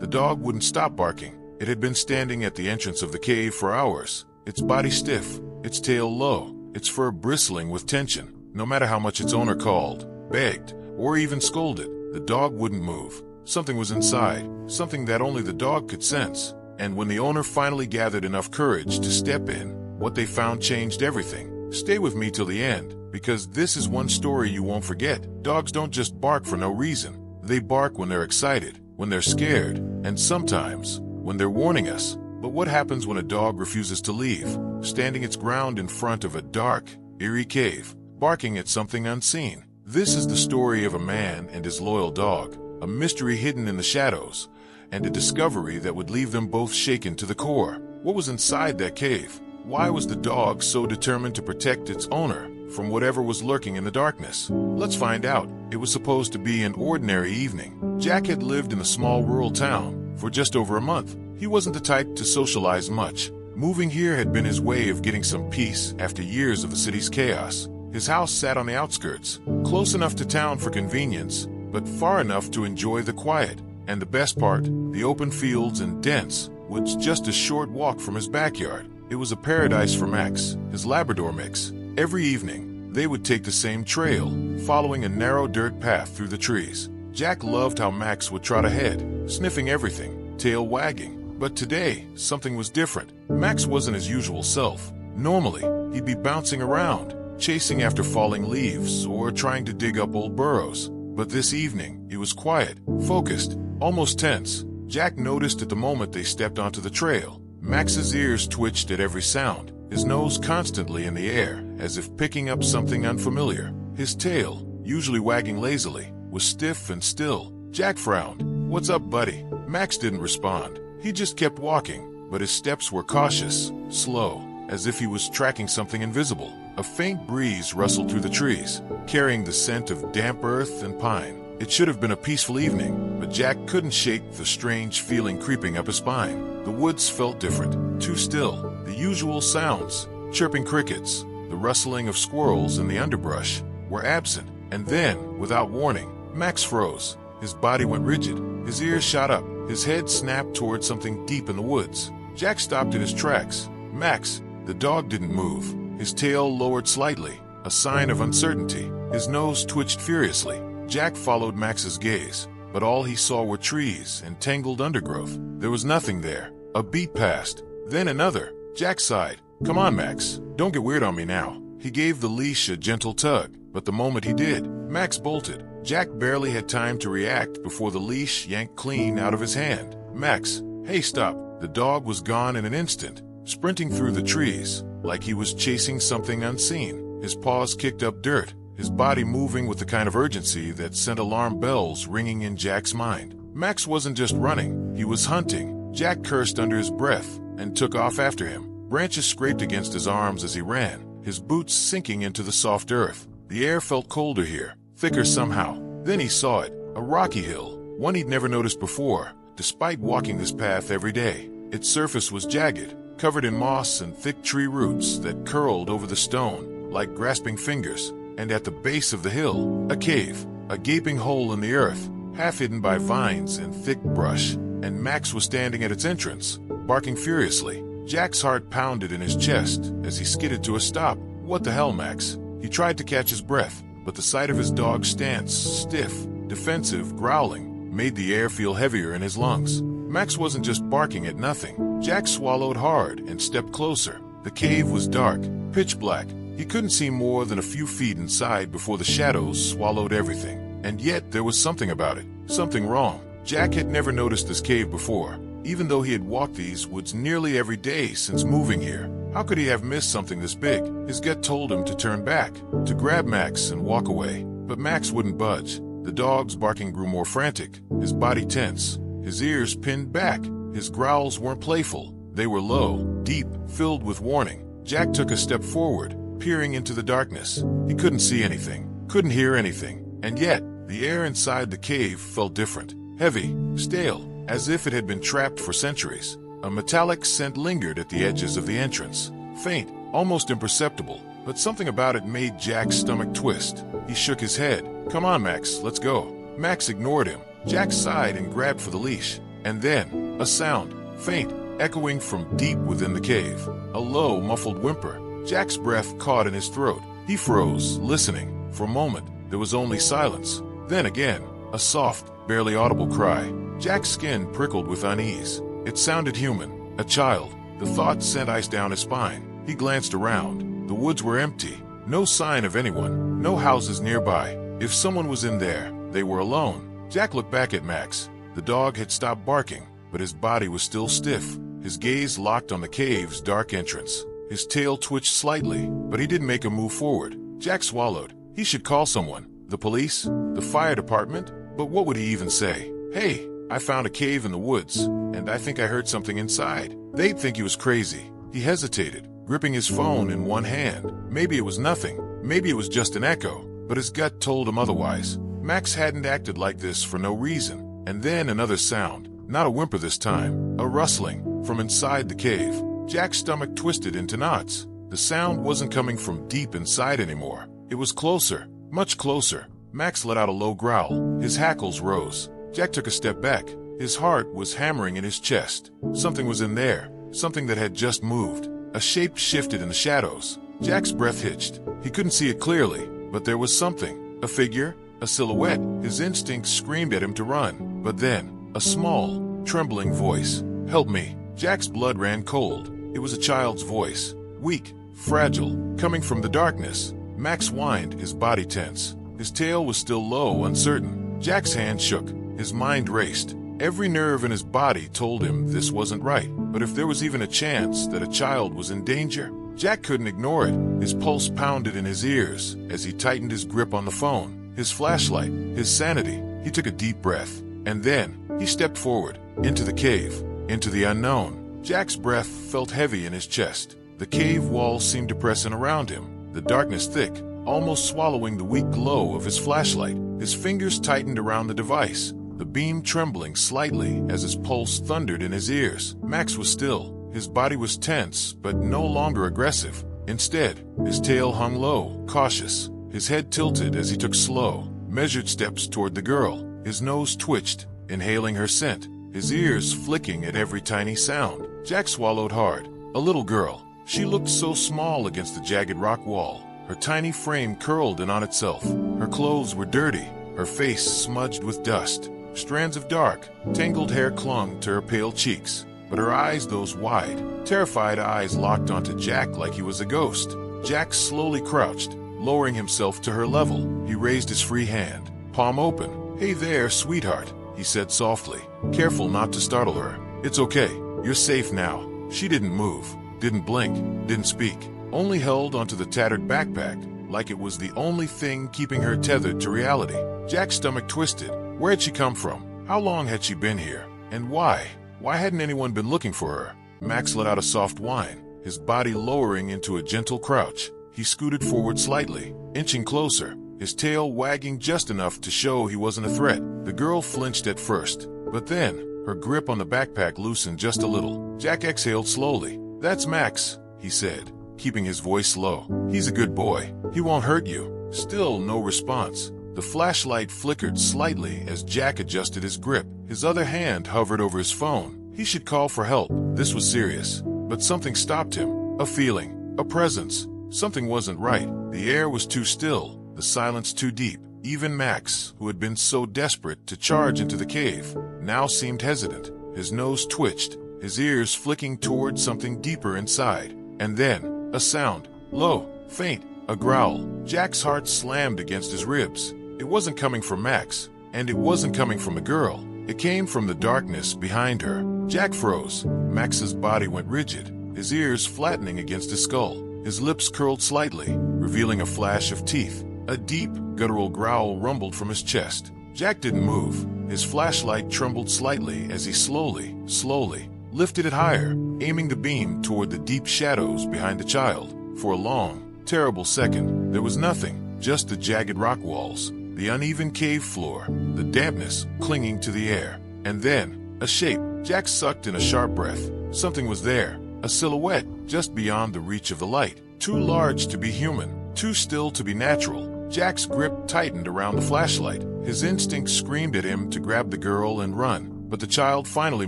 The dog wouldn't stop barking. It had been standing at the entrance of the cave for hours, its body stiff, its tail low, its fur bristling with tension. No matter how much its owner called, begged, or even scolded, the dog wouldn't move. Something was inside, something that only the dog could sense. And when the owner finally gathered enough courage to step in, what they found changed everything. Stay with me till the end, because this is one story you won't forget. Dogs don't just bark for no reason. They bark when they're excited, when they're scared, and sometimes when they're warning us. But what happens when a dog refuses to leave, standing its ground in front of a dark, eerie cave, barking at something unseen? This is the story of a man and his loyal dog, a mystery hidden in the shadows, and a discovery that would leave them both shaken to the core. What was inside that cave? Why was the dog so determined to protect its owner from whatever was lurking in the darkness? Let's find out. It was supposed to be an ordinary evening. Jack had lived in a small rural town for just over a month. He wasn't the type to socialize much. Moving here had been his way of getting some peace after years of the city's chaos. His house sat on the outskirts, close enough to town for convenience, but far enough to enjoy the quiet. And the best part, the open fields and dense woods just a short walk from his backyard. It was a paradise for Max, his Labrador mix. Every evening, they would take the same trail, following a narrow dirt path through the trees. Jack loved how Max would trot ahead, sniffing everything, tail wagging. But today, something was different. Max wasn't his usual self. Normally, he'd be bouncing around, chasing after falling leaves or trying to dig up old burrows. But this evening, he was quiet, focused, almost tense. Jack noticed at the moment they stepped onto the trail. Max's ears twitched at every sound, his nose constantly in the air, as if picking up something unfamiliar. His tail, usually wagging lazily, was stiff and still. Jack frowned. "What's up, buddy?" Max didn't respond. He just kept walking, but his steps were cautious, slow, as if he was tracking something invisible. A faint breeze rustled through the trees, carrying the scent of damp earth and pine. It should have been a peaceful evening, but Jack couldn't shake the strange feeling creeping up his spine. The woods felt different, too still. The usual sounds, chirping crickets, the rustling of squirrels in the underbrush, were absent. And then, without warning, Max froze. His body went rigid, his ears shot up, his head snapped toward something deep in the woods. Jack stopped in his tracks. Max, the dog, didn't move. His tail lowered slightly, a sign of uncertainty. His nose twitched furiously. Jack followed Max's gaze, but all he saw were trees and tangled undergrowth. There was nothing there. A beat passed, then another. Jack sighed. "Come on, Max, don't get weird on me now." He gave the leash a gentle tug, but the moment he did, Max bolted. Jack barely had time to react before the leash yanked clean out of his hand. "Max, hey, stop." The dog was gone in an instant, sprinting through the trees, like he was chasing something unseen. His paws kicked up dirt, his body moving with the kind of urgency that sent alarm bells ringing in Jack's mind. Max wasn't just running, he was hunting. Jack cursed under his breath and took off after him. Branches scraped against his arms as he ran, his boots sinking into the soft earth. The air felt colder here, thicker somehow. Then he saw it, a rocky hill, one he'd never noticed before, despite walking this path every day. Its surface was jagged, covered in moss and thick tree roots that curled over the stone like grasping fingers. And at the base of the hill, a cave, a gaping hole in the earth, half hidden by vines and thick brush. And Max was standing at its entrance, barking furiously. Jack's heart pounded in his chest as he skidded to a stop. "What the hell, Max?" He tried to catch his breath, but the sight of his dog's stance, stiff, defensive, growling, made the air feel heavier in his lungs. Max wasn't just barking at nothing. Jack swallowed hard and stepped closer. The cave was dark, pitch black. He couldn't see more than a few feet inside before the shadows swallowed everything. And yet there was something about it, something wrong. Jack had never noticed this cave before, even though he had walked these woods nearly every day since moving here. How could he have missed something this big? His gut told him to turn back, to grab Max and walk away. But Max wouldn't budge. The dog's barking grew more frantic, his body tense, his ears pinned back. His growls weren't playful. They were low, deep, filled with warning. Jack took a step forward, peering into the darkness. He couldn't see anything, couldn't hear anything. And yet, the air inside the cave felt different. Heavy, stale, as if it had been trapped for centuries. A metallic scent lingered at the edges of the entrance. Faint, almost imperceptible, but something about it made Jack's stomach twist. He shook his head. "Come on, Max, let's go." Max ignored him. Jack sighed and grabbed for the leash. and then a sound, faint, echoing from deep within the cave. A low, muffled whimper. Jack's breath caught in his throat. He froze, listening. For a moment, there was only silence. Then again, a soft, barely audible cry. Jack's skin prickled with unease. It sounded human, a child. The thought sent ice down his spine. He glanced around. The woods were empty. No sign of anyone. No houses nearby. If someone was in there, they were alone. Jack looked back at Max. The dog had stopped barking, but his body was still stiff. His gaze locked on the cave's dark entrance. His tail twitched slightly, but he didn't make a move forward. Jack swallowed. He should call someone. The police? The fire department? But what would he even say? Hey, I found a cave in the woods, and I think I heard something inside. They'd think he was crazy. He hesitated, gripping his phone in one hand. Maybe it was nothing. Maybe it was just an echo, but his gut told him otherwise. Max hadn't acted like this for no reason. And then another sound. Not a whimper this time. A rustling from inside the cave. Jack's stomach twisted into knots. The sound wasn't coming from deep inside anymore. It was closer, much closer. Max let out a low growl. His hackles rose. Jack took a step back. His heart was hammering in his chest. Something was in there, something that had just moved. A shape shifted in the shadows. Jack's breath hitched. He couldn't see it clearly, but there was something. A figure, a silhouette. His instincts screamed at him to run. But then, a small, trembling voice. Help me. Jack's blood ran cold. It was a child's voice. Weak, fragile, coming from the darkness. Max whined, his body tense. His tail was still low, uncertain. Jack's hand shook. His mind raced. Every nerve in his body told him this wasn't right. But if there was even a chance that a child was in danger, Jack couldn't ignore it. His pulse pounded in his ears as he tightened his grip on the phone. His flashlight, his sanity. He took a deep breath. And then, he stepped forward, into the cave, into the unknown. Jack's breath felt heavy in his chest. The cave walls seemed to press in around him, the darkness thick, almost swallowing the weak glow of his flashlight. His fingers tightened around the device, the beam trembling slightly as his pulse thundered in his ears. Max was still. His body was tense, but no longer aggressive. Instead, his tail hung low, cautious. His head tilted as he took slow, measured steps toward the girl. His nose twitched, inhaling her scent, his ears flicking at every tiny sound. Jack swallowed hard. A little girl. She looked so small against the jagged rock wall. Her tiny frame curled in on itself. Her clothes were dirty, her face smudged with dust. Strands of dark, tangled hair clung to her pale cheeks. But her eyes, those wide, terrified eyes, locked onto Jack like he was a ghost. Jack slowly crouched, lowering himself to her level. He raised his free hand, palm open. Hey there, sweetheart, he said softly, careful not to startle her. It's okay, you're safe now. She didn't move, didn't blink, didn't speak, only held onto the tattered backpack like it was the only thing keeping her tethered to reality. Jack's stomach twisted. Where had she come from? How long had she been here? And why? Why hadn't anyone been looking for her? Max let out a soft whine, his body lowering into a gentle crouch. He scooted forward slightly, inching closer, his tail wagging just enough to show he wasn't a threat. The girl flinched at first, but then her grip on the backpack loosened just a little. Jack exhaled slowly. That's Max, he said, keeping his voice low. He's a good boy. He won't hurt you. Still no response. The flashlight flickered slightly as Jack adjusted his grip. His other hand hovered over his phone. He should call for help. This was serious. But something stopped him. A feeling. A presence. Something wasn't right. The air was too still. The silence too deep. Even Max, who had been so desperate to charge into the cave, now seemed hesitant. His nose twitched, his ears flicking toward something deeper inside. And then, a sound. Low, faint, a growl. Jack's heart slammed against his ribs. It wasn't coming from Max, and it wasn't coming from the girl. It came from the darkness behind her. Jack froze. Max's body went rigid, his ears flattening against his skull. His lips curled slightly, revealing a flash of teeth. A deep, guttural growl rumbled from his chest. Jack didn't move. His flashlight trembled slightly as he slowly lifted it higher, aiming the beam toward the deep shadows behind the child. For a long, terrible second, there was nothing, just the jagged rock walls, the uneven cave floor, the dampness clinging to the air. And then, a shape. Jack sucked in a sharp breath. Something was there, a silhouette, just beyond the reach of the light. Too large to be human, too still to be natural. Jack's grip tightened around the flashlight. His instinct screamed at him to grab the girl and run. but the child finally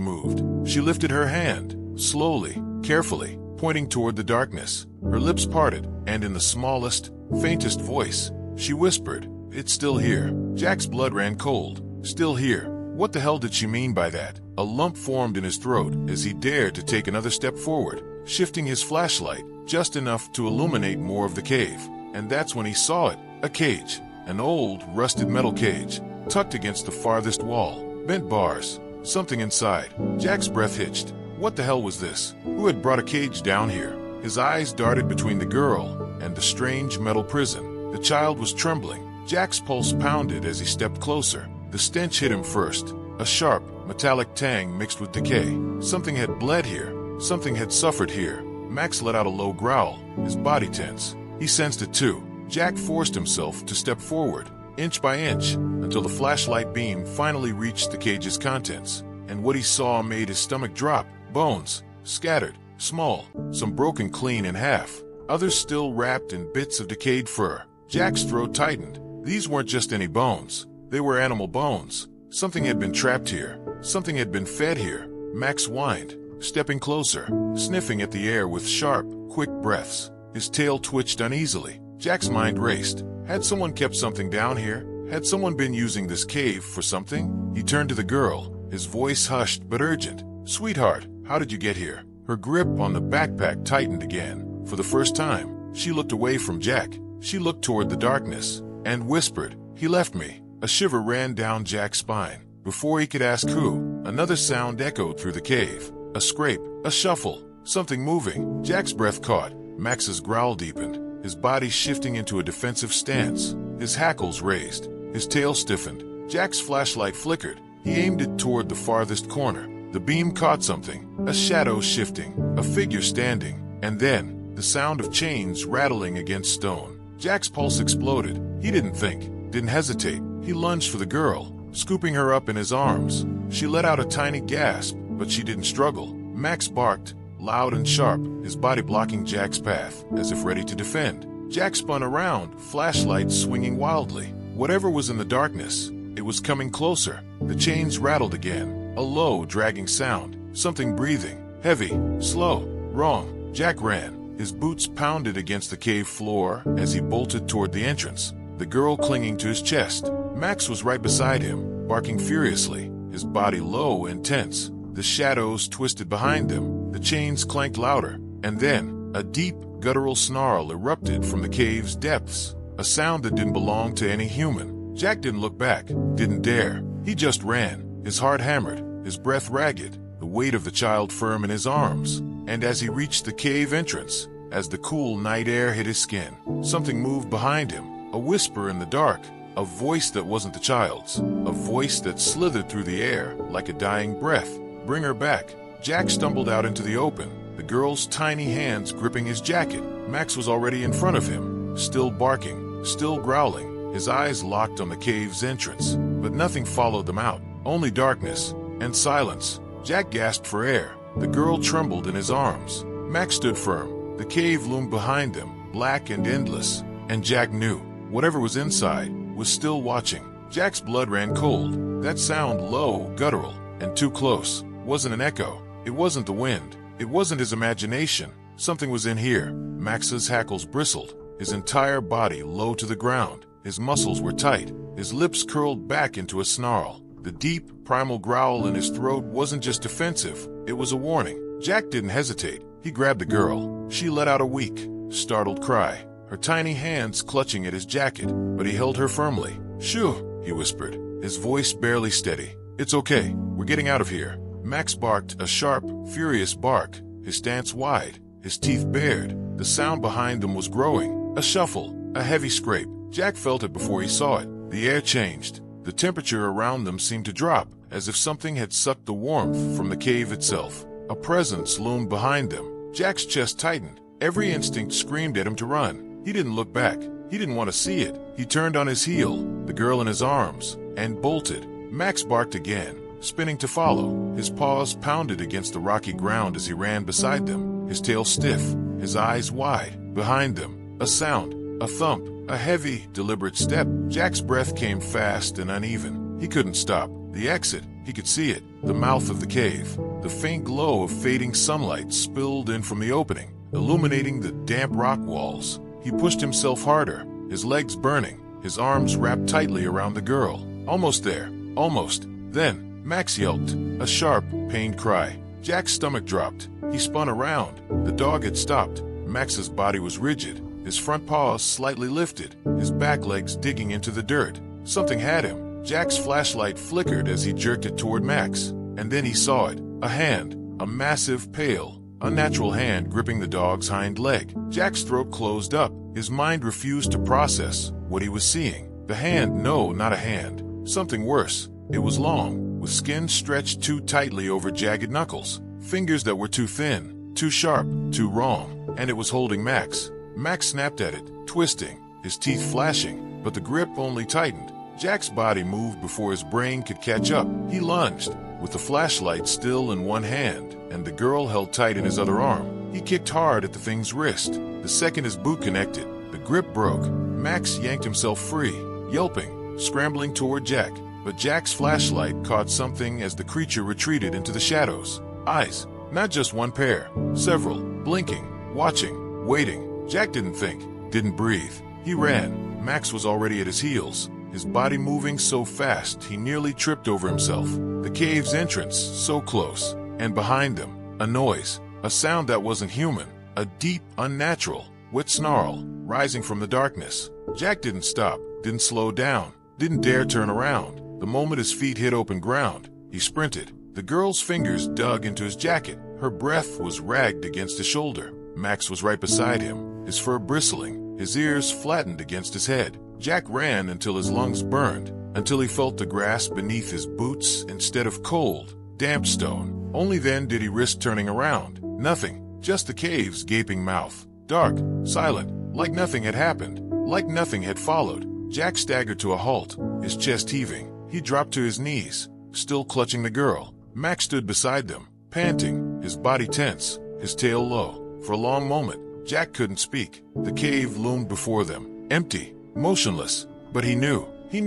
moved. She lifted her hand, slowly, carefully, pointing toward the darkness. Her lips parted, and in the smallest, faintest voice, she whispered, "It's still here." Jack's blood ran cold. Still here. What the hell did she mean by that? A lump formed in his throat as he dared to take another step forward, shifting his flashlight just enough to illuminate more of the cave. And that's when he saw it, a cage, an old, rusted metal cage, tucked against the farthest wall, bent bars, something inside. Jack's breath hitched. What the hell was this? Who had brought a cage down here? His eyes darted between the girl and the strange metal prison. The child was trembling. Jack's pulse pounded as he stepped closer. The stench hit him first, a sharp, metallic tang mixed with decay. Something had bled here. Something had suffered here. Max let out a low growl, his body tense. He sensed it too. Jack forced himself to step forward, inch by inch, until the flashlight beam finally reached the cage's contents. And what he saw made his stomach drop. Bones, scattered, small, some broken clean in half, others still wrapped in bits of decayed fur. Jack's throat tightened. These weren't just any bones. They were animal bones. Something had been trapped here. Something had been fed here. Max whined, stepping closer, sniffing at the air with sharp, quick breaths. His tail twitched uneasily. Jack's mind raced. Had someone kept something down here? Had someone been using this cave for something? He turned to the girl, his voice hushed but urgent. "Sweetheart, how did you get here?" Her grip on the backpack tightened again. For the first time, she looked away from Jack. She looked toward the darkness and whispered, "He left me." A shiver ran down Jack's spine. Before he could ask who, another sound echoed through the cave. A scrape, a shuffle, something moving. Jack's breath caught. Max's growl deepened, his body shifting into a defensive stance. His hackles raised, his tail stiffened. Jack's flashlight flickered. He aimed it toward the farthest corner. The beam caught something, a shadow shifting, a figure standing, and then the sound of chains rattling against stone. Jack's pulse exploded. He didn't think, didn't hesitate. He lunged for the girl, scooping her up in his arms. She let out a tiny gasp, but she didn't struggle. Max barked, loud and sharp, his body blocking Jack's path, as if ready to defend. Jack spun around, flashlight swinging wildly. Whatever was in the darkness, it was coming closer. The chains rattled again, a low, dragging sound. Something breathing, heavy, slow, wrong. Jack ran. His boots pounded against the cave floor as he bolted toward the entrance, the girl clinging to his chest. Max was right beside him, barking furiously, his body low and tense. The shadows twisted behind them, the chains clanked louder, and then a deep, guttural snarl erupted from the cave's depths, a sound that didn't belong to any human. Jack didn't look back, didn't dare. He just ran, his heart hammered, his breath ragged, the weight of the child firm in his arms. And as he reached the cave entrance, as the cool night air hit his skin, something moved behind him, a whisper in the dark, a voice that wasn't the child's, a voice that slithered through the air like a dying breath. "Bring her back." Jack stumbled out into the open, the girl's tiny hands gripping his jacket. Max was already in front of him, still barking, still growling, his eyes locked on the cave's entrance. But nothing followed them out, only darkness and silence. Jack gasped for air. The girl trembled in his arms. Max stood firm. The cave loomed behind them, black and endless. And Jack knew, whatever was inside, was still watching. Jack's blood ran cold. That sound, low, guttural, and too close, wasn't an echo. It wasn't the wind. It wasn't his imagination. Something was in here. Max's hackles bristled, his entire body low to the ground. His muscles were tight, his lips curled back into a snarl. The deep, primal growl in his throat wasn't just defensive, it was a warning. Jack didn't hesitate. He grabbed the girl. She let out a weak, startled cry, her tiny hands clutching at his jacket, but he held her firmly. "Shoo," he whispered, his voice barely steady. "It's okay, we're getting out of here." Max barked, a sharp, furious bark, his stance wide, his teeth bared. The sound behind them was growing, a shuffle, a heavy scrape. Jack felt it before he saw it. The air changed. The temperature around them seemed to drop, as if something had sucked the warmth from the cave itself. A presence loomed behind them. Jack's chest tightened. Every instinct screamed at him to run. He didn't look back. He didn't want to see it. He turned on his heel, the girl in his arms, and bolted. Max barked again, spinning to follow. His paws pounded against the rocky ground as he ran beside them, his tail stiff, his eyes wide. Behind them, a sound, a thump, a heavy, deliberate step. Jack's breath came fast and uneven. He couldn't stop. The exit, he could see it, the mouth of the cave. The faint glow of fading sunlight spilled in from the opening, illuminating the damp rock walls. He pushed himself harder, his legs burning, his arms wrapped tightly around the girl. Almost there, almost. Then, Max yelped, a sharp, pained cry. Jack's stomach dropped. He spun around. The dog had stopped. Max's body was rigid, his front paws slightly lifted, his back legs digging into the dirt. Something had him. Jack's flashlight flickered as he jerked it toward Max, and then he saw it. A hand, a massive, pale, unnatural hand gripping the dog's hind leg. Jack's throat closed up. His mind refused to process what he was seeing. The hand, no, not a hand. Something worse. It was long, with skin stretched too tightly over jagged knuckles, fingers that were too thin, too sharp, too wrong, and it was holding Max. Max snapped at it, twisting, his teeth flashing, but the grip only tightened. Jack's body moved before his brain could catch up. He lunged, with the flashlight still in one hand, and the girl held tight in his other arm. He kicked hard at the thing's wrist. The second his boot connected, the grip broke. Max yanked himself free, yelping, scrambling toward Jack. But Jack's flashlight caught something as the creature retreated into the shadows. Eyes, not just one pair, several, blinking, watching, waiting. Jack didn't think, didn't breathe. He ran. Max was already at his heels, his body moving so fast he nearly tripped over himself. The cave's entrance, so close, and behind them, a noise, a sound that wasn't human, a deep, unnatural, wet snarl, rising from the darkness. Jack didn't stop, didn't slow down, didn't dare turn around. The moment his feet hit open ground, he sprinted. The girl's fingers dug into his jacket. Her breath was ragged against his shoulder. Max was right beside him, his fur bristling, his ears flattened against his head. Jack ran until his lungs burned, until he felt the grass beneath his boots instead of cold, damp stone. Only then did he risk turning around. Nothing, just the cave's gaping mouth. Dark, silent, like nothing had happened, like nothing had followed. Jack staggered to a halt, his chest heaving. He dropped to his knees, still clutching the girl. Max stood beside them, panting, his body tense, his tail low. For a long moment, Jack couldn't speak. The cave loomed before them, empty, motionless. But he knew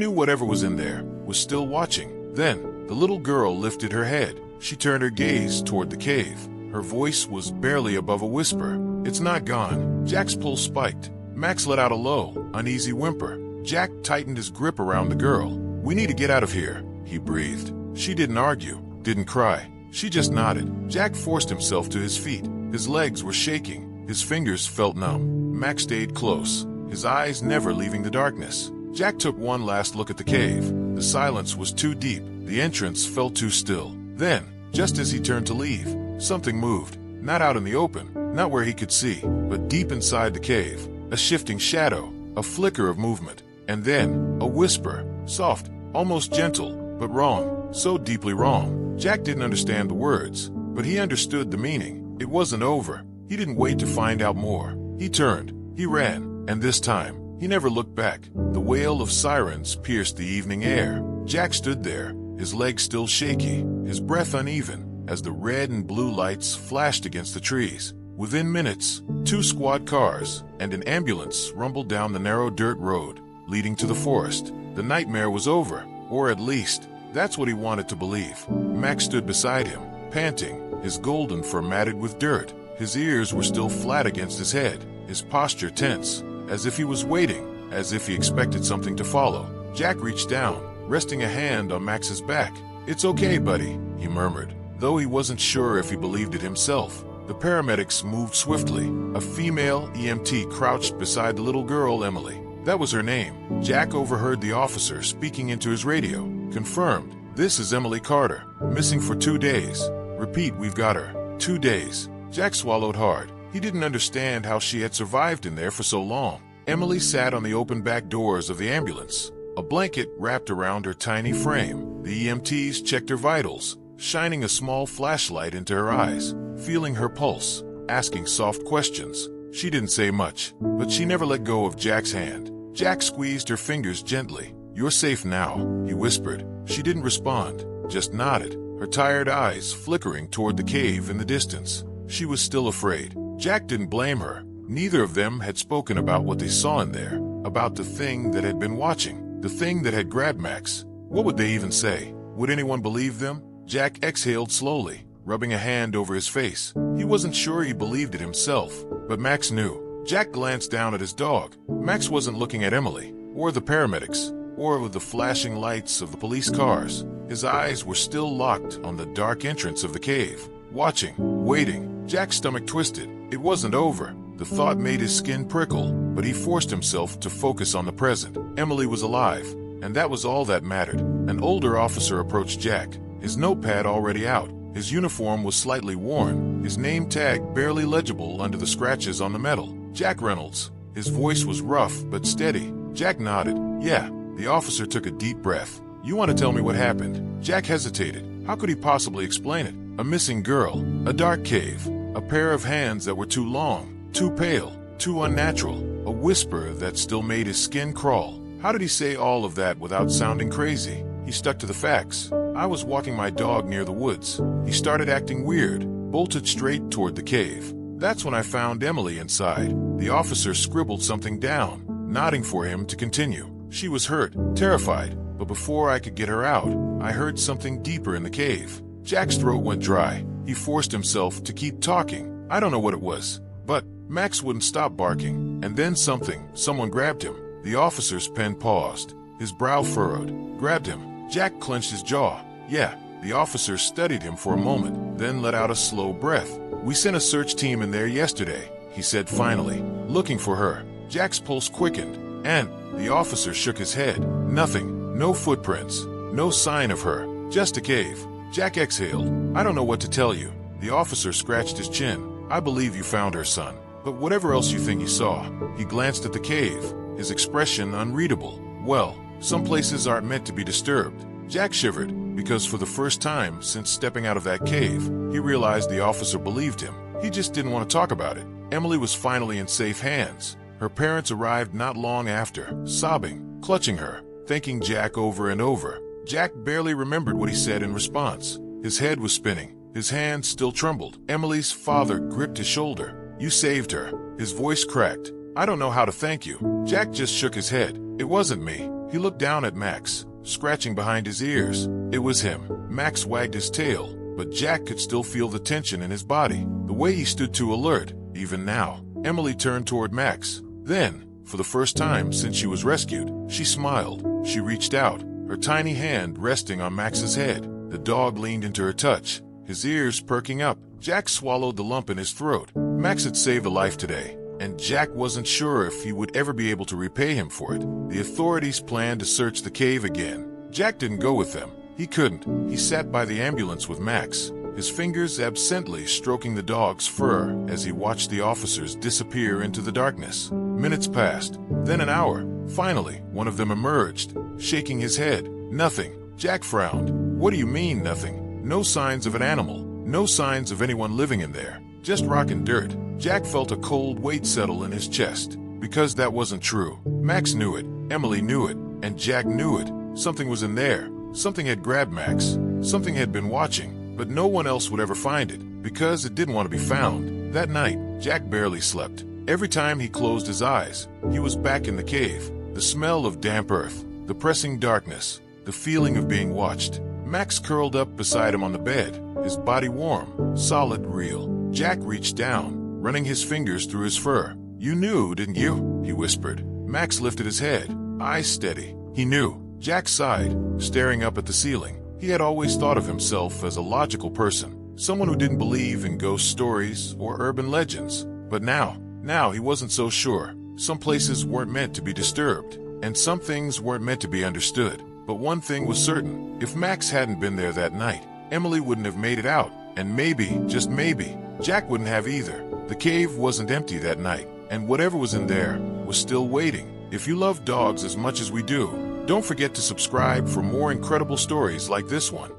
whatever was in there was still watching. Then, the little girl lifted her head. She turned her gaze toward the cave. Her voice was barely above a whisper. It's not gone. Jack's pulse spiked. Max let out a low, uneasy whimper. Jack tightened his grip around the girl. We need to get out of here, he breathed. She didn't argue, didn't cry. She just nodded. Jack forced himself to his feet. His legs were shaking. His fingers felt numb. Max stayed close, his eyes never leaving the darkness. Jack took one last look at the cave. The silence was too deep. The entrance felt too still. Then, just as he turned to leave, something moved. Not out in the open, not where he could see, but deep inside the cave. A shifting shadow, a flicker of movement, and then a whisper, soft, almost gentle, but wrong, so deeply wrong. Jack didn't understand the words, but he understood the meaning. It wasn't over. He didn't wait to find out more. He turned, he ran, and this time, he never looked back. The wail of sirens pierced the evening air. Jack stood there, his legs still shaky, his breath uneven, as the red and blue lights flashed against the trees. Within minutes, 2 squad cars and an ambulance rumbled down the narrow dirt road, leading to the forest. The nightmare was over, or at least, that's what he wanted to believe. Max stood beside him, panting, his golden fur matted with dirt. His ears were still flat against his head, his posture tense, as if he was waiting, as if he expected something to follow. Jack reached down, resting a hand on Max's back. "It's okay, buddy," he murmured, though he wasn't sure if he believed it himself. The paramedics moved swiftly. A female EMT crouched beside the little girl, Emily. That was her name. Jack overheard the officer speaking into his radio. "Confirmed. This is Emily Carter. Missing for 2 days. Repeat, we've got her. 2 days." Jack swallowed hard. He didn't understand how she had survived in there for so long. Emily sat on the open back doors of the ambulance, a blanket wrapped around her tiny frame. The EMTs checked her vitals, shining a small flashlight into her eyes, feeling her pulse, asking soft questions. She didn't say much, but she never let go of Jack's hand. Jack squeezed her fingers gently. "You're safe now," he whispered. She didn't respond, just nodded, her tired eyes flickering toward the cave in the distance. She was still afraid. Jack didn't blame her. Neither of them had spoken about what they saw in there, about the thing that had been watching, the thing that had grabbed Max. What would they even say? Would anyone believe them? Jack exhaled slowly, rubbing a hand over his face. He wasn't sure he believed it himself, but Max knew. Jack glanced down at his dog. Max wasn't looking at Emily, or the paramedics, or the flashing lights of the police cars. His eyes were still locked on the dark entrance of the cave. Watching, waiting. Jack's stomach twisted. It wasn't over. The thought made his skin prickle, but he forced himself to focus on the present. Emily was alive, and that was all that mattered. An older officer approached Jack, his notepad already out. His uniform was slightly worn, his name tag barely legible under the scratches on the metal. Jack Reynolds. His voice was rough but steady. Jack nodded. Yeah. The officer took a deep breath. You want to tell me what happened? Jack hesitated. How could he possibly explain it? A missing girl, a dark cave, a pair of hands that were too long, too pale, too unnatural, a whisper that still made his skin crawl. How did he say all of that without sounding crazy? He stuck to the facts. I was walking my dog near the woods. He started acting weird, bolted straight toward the cave. That's when I found Emily inside. The officer scribbled something down, nodding for him to continue. She was hurt, terrified, but before I could get her out, I heard something deeper in the cave. Jack's throat went dry. He forced himself to keep talking. I don't know what it was, but Max wouldn't stop barking. And then someone grabbed him. The officer's pen paused. His brow furrowed. Grabbed him. Jack clenched his jaw. Yeah, the officer studied him for a moment, then let out a slow breath. We sent a search team in there yesterday, he said finally, looking for her. Jack's pulse quickened, and the officer shook his head. Nothing. No footprints. No sign of her. Just a cave. Jack exhaled. I don't know what to tell you. The officer scratched his chin. I believe you found her, son. But whatever else you think you saw. He glanced at the cave, his expression unreadable. Well, some places aren't meant to be disturbed. Jack shivered, because for the first time since stepping out of that cave, he realized the officer believed him. He just didn't want to talk about it. Emily was finally in safe hands. Her parents arrived not long after, sobbing, clutching her, thanking Jack over and over. Jack barely remembered what he said in response. His head was spinning. His hands still trembled. Emily's father gripped his shoulder. You saved her. His voice cracked. I don't know how to thank you. Jack just shook his head. It wasn't me. He looked down at Max, scratching behind his ears. It was him. Max wagged his tail, but Jack could still feel the tension in his body, the way he stood too alert, even now. Emily turned toward Max. Then, for the first time since she was rescued, she smiled. She reached out, her tiny hand resting on Max's head. The dog leaned into her touch, his ears perking up. Jack swallowed the lump in his throat. Max had saved a life today, and Jack wasn't sure if he would ever be able to repay him for it. The authorities planned to search the cave again. Jack didn't go with them. He couldn't. He sat by the ambulance with Max, his fingers absently stroking the dog's fur as he watched the officers disappear into the darkness. Minutes passed, then an hour. Finally, one of them emerged, shaking his head. Nothing. Jack frowned. What do you mean, nothing? No signs of an animal. No signs of anyone living in there. Just rock and dirt. Jack felt a cold weight settle in his chest. Because that wasn't true. Max knew it. Emily knew it. And Jack knew it. Something was in there. Something had grabbed Max. Something had been watching. But no one else would ever find it, because it didn't want to be found. That night, Jack barely slept. Every time he closed his eyes, he was back in the cave. The smell of damp earth, the pressing darkness, the feeling of being watched. Max curled up beside him on the bed, his body warm, solid, real. Jack reached down, running his fingers through his fur. You knew, didn't you? He whispered. Max lifted his head, eyes steady. He knew. Jack sighed, staring up at the ceiling. He had always thought of himself as a logical person, someone who didn't believe in ghost stories or urban legends. But now he wasn't so sure. Some places weren't meant to be disturbed, and some things weren't meant to be understood. But one thing was certain. If Max hadn't been there that night, Emily wouldn't have made it out. And maybe, just maybe, Jack wouldn't have either. The cave wasn't empty that night, and whatever was in there was still waiting. If you love dogs as much as we do, don't forget to subscribe for more incredible stories like this one.